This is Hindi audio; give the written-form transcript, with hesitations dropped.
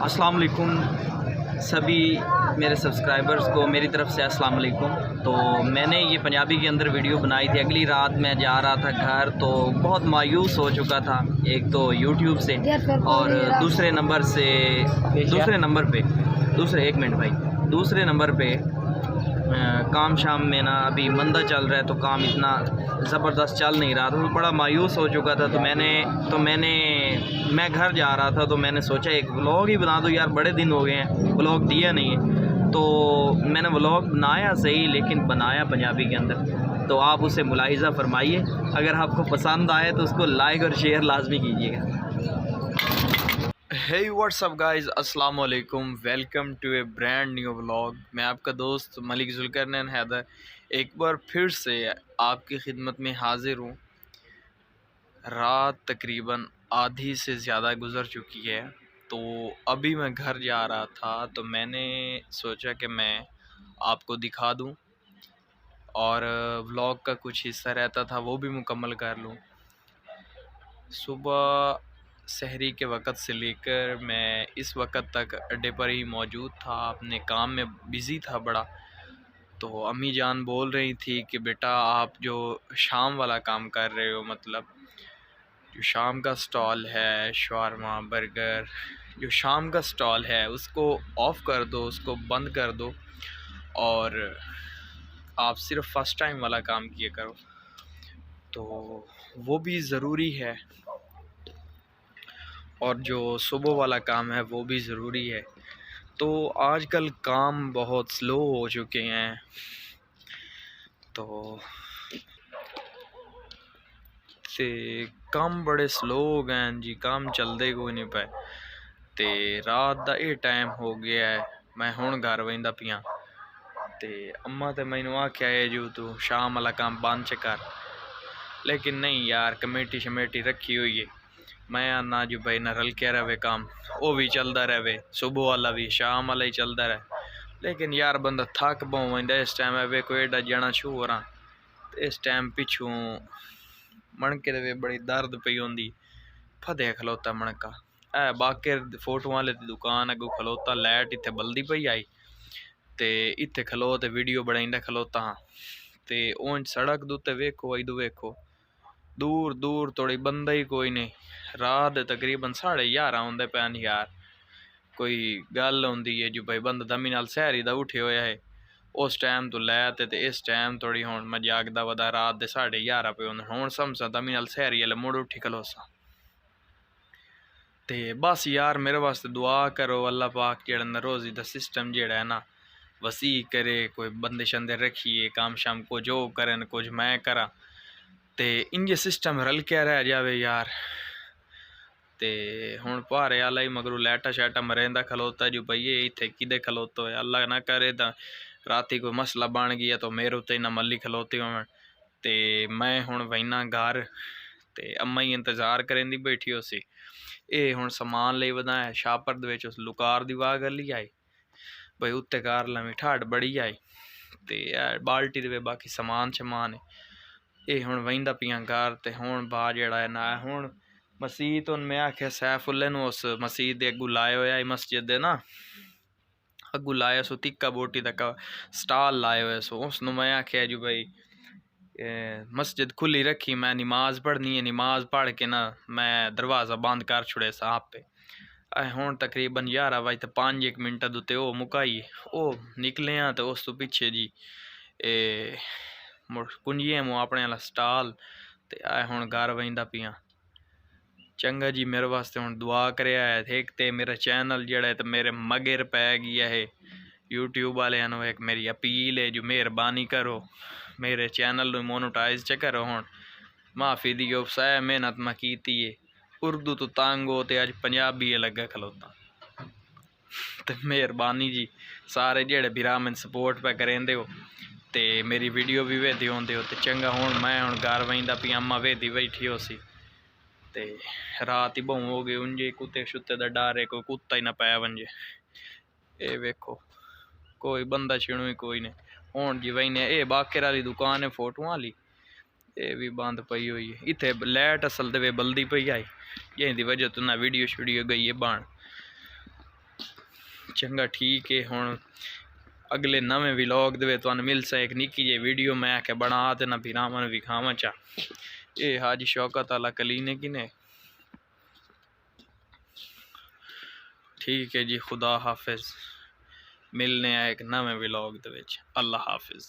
अस्सलाम वालेकुम सभी मेरे सब्सक्राइबर्स को मेरी तरफ़ से अस्सलाम वालेकुम। तो मैंने ये पंजाबी के अंदर वीडियो बनाई थी। अगली रात मैं जा रहा था घर, तो बहुत मायूस हो चुका था, एक तो यूट्यूब से और दूसरे नंबर पे काम शाम में ना अभी मंदा चल रहा है, तो काम इतना ज़बरदस्त चल नहीं रहा था, तो बड़ा मायूस हो चुका था। मैं घर जा रहा था, तो मैंने सोचा एक व्लॉग ही बना दूँ यार, बड़े दिन हो गए हैं व्लॉग दिया नहीं है। तो मैंने व्लॉग बनाया सही, लेकिन बनाया पंजाबी के अंदर, तो आप उसे मुलाहिज़ा फरमाइए। अगर आपको पसंद आए तो उसको लाइक और शेयर लाजमी कीजिएगा। हे व्हाट्सअप गाइस, अस्सलाम वालेकुम, welcome to a brand new vlog. मैं आपका दोस्त मलिक जुल्करनैन हैदर एक बार फिर से आपकी खिदमत में हाज़िर हूँ। रात तकरीबन आधी से ज़्यादा गुज़र चुकी है, तो अभी मैं घर जा रहा था, तो मैंने सोचा कि मैं आपको दिखा दूँ और व्लॉग का कुछ हिस्सा रहता था वो भी मुकम्मल कर लूँ। सुबह सहरी के वक़्त से लेकर मैं इस वक़्त तक अड्डे पर ही मौजूद था, अपने काम में बिज़ी था बड़ा। तो अम्मी जान बोल रही थी कि बेटा आप जो शाम वाला काम कर रहे हो, मतलब जो शाम का स्टॉल है शवारमा बर्गर, जो शाम का स्टॉल है उसको ऑफ़ कर दो, उसको बंद कर दो और आप सिर्फ़ फ़र्स्ट टाइम वाला काम किया करो। तो वो भी ज़रूरी है और जो सुबह वाला काम है वो भी ज़रूरी है। तो आजकल काम बहुत स्लो हो चुके हैं, तो काम बड़े स्लो हो गए हैं जी, काम चलते कोई नहीं पे। तो रात का ये टाइम हो गया है, मैं हुण घर वहिंदा पिया, तो अम्मा तो मैनू आख्या है जो तू शाम वाला काम बंद च कर, लेकिन नहीं यार, कमेटी शमेटी रखी हुई है। मैं आना जो भाई ना रल के रहे काम, वो भी चलता रहे, सुबह वाला भी शाम वाला ही चलता रहे। लेकिन यार बंदा थक पवेंदा इस टाइम है, वेखो एडा जना छू रहा, इस टाइम पिछू मणके दे बड़ी दर्द पई होंदी, फदे खलोता मणका है बाके फोटो वाले दी दुकान अगू खलोता, लाइट इत्थे बल्दी पई आई, ते इत्थे खलो ते वीडियो बनाईंदा खलोता हाँ। ते उन सड़क दुते वेखो इदू वेखो दूर दूर थोड़ी बंदा ही कोई नहीं। रात तकरीबन 11:30 होंदे पैन यार, कोई गल होंदी है जो भाई बंदा दमी नाल सहरी दा उठे होया है, उस टाइम तो लैते ते इस टाइम थोड़ी हुण मैं जागदा वदा रात दे 11:30 पे होंदे, हुण समझा दमी नाल सहरी वाले मुड़ उठी खलोसा। ते बस यार मेरे वास्ते दुआ करो, अल्लाह पाक जेड़ा रोज़ी दा सिस्टम जेड़ा है ना वसी करे, कोई बंदे शंदे रखिए, काम शाम को जो करन कुछ मैं करा, ते इंजे सिस्टम रल के रह जावे यार। ते हुण भारे आला ही मगरू लाइटा शाइटा मरेंदा खलोता जो भई इत्थे किदे खलोतो है, अल्लाह ना करे तो राती कोई मसला बन गया तो मेरे उत्ते ना मल्ली खलोते होवन। ते मैं हुण वहीना घर, ते अम्मा ही इंतज़ार करेंदी बैठी हो सी। ये हुण समान ले वधाया शापर दे विच, उस लुकार दी वाह गली आई भाई उत्ते कार लवी ठाड़ बड़ी आई, ते बाल्टी दे बाकी समान शमान है। ये हुण वहिंदा पियां घर, ते हुण बा जेड़ा है ना हुण मसीत हुण मैं आख्या सैफुल्ले नूं उस मसीत दे अगू लाए होया मस्जिद दे ना अगू लाया सो तिक्का बोटी तक स्टाल लाए हुए सो, उसनूं मैं आख्या जो भाई मस्जिद खुली रखी, मैं नमाज पढ़नी है, नमाज पढ़ के ना मैं दरवाज़ा बंद कर छुड़े सा आप पे। हुण तकरीबन 11:05 दुते वो मुकाई वो निकले हैं, तो उस तो पिछे जी मुड़ कुंजिए मूँ अपने वाला स्टाल, ते हुण घर वहिंदा पियां। चंगा जी, मेरे वास्ते हुण दुआ करेआ है। एक तो मेरा चैनल जेड़ा है तो मेरे मगर पै गया है यूट्यूब वालियां नूं, एक मेरी अपील है जो मेहरबानी करो मेरे चैनल नूं मोनेटाइज च करो। हुण माफ़ी दियो, सह मेहनत मैं कीती है, उर्दू तो तंग हो ते अज पंजाबी लग्गा खलोता, तो मेहरबानी जी सारे जेड़े भरा मैनूं सपोर्ट पे करेंदे हो ते मेरी वीडियो भी वेखदे होंदे हो। तो चंगा हुण मैं हुण घर वहिंदा पिया, अम्मा वेखदी बैठी हो सी, ते रात ही बहु हो गई, उंजे कुत्ते शुत्ते दा डर है, कोई कुत्ता ही ना पै वंजे। ये वेखो कोई बंदा छिणु ही कोई नहीं। हुण जी वही ने ये बाकर वाली दुकान है फोटो वाली, ये भी बंद पई हुई है। इत्थे लाइट असल दे बल्दी पई आई, जिसकी वजह तो ना वीडियो गई है बन। चंगा ठीक है। हुण अगले नवे व्लॉग दे तुहानू मिलसा एक निक्की जी वीडियो मैं आके बना ते ना भरावां नूं विखावां चा। ये हाजी शौकत आला क्लिनिक ही ने। ठीक है जी, खुदा हाफिज़। मिलने एक नवे व्लॉग दे विच। अल्लाह हाफिज़।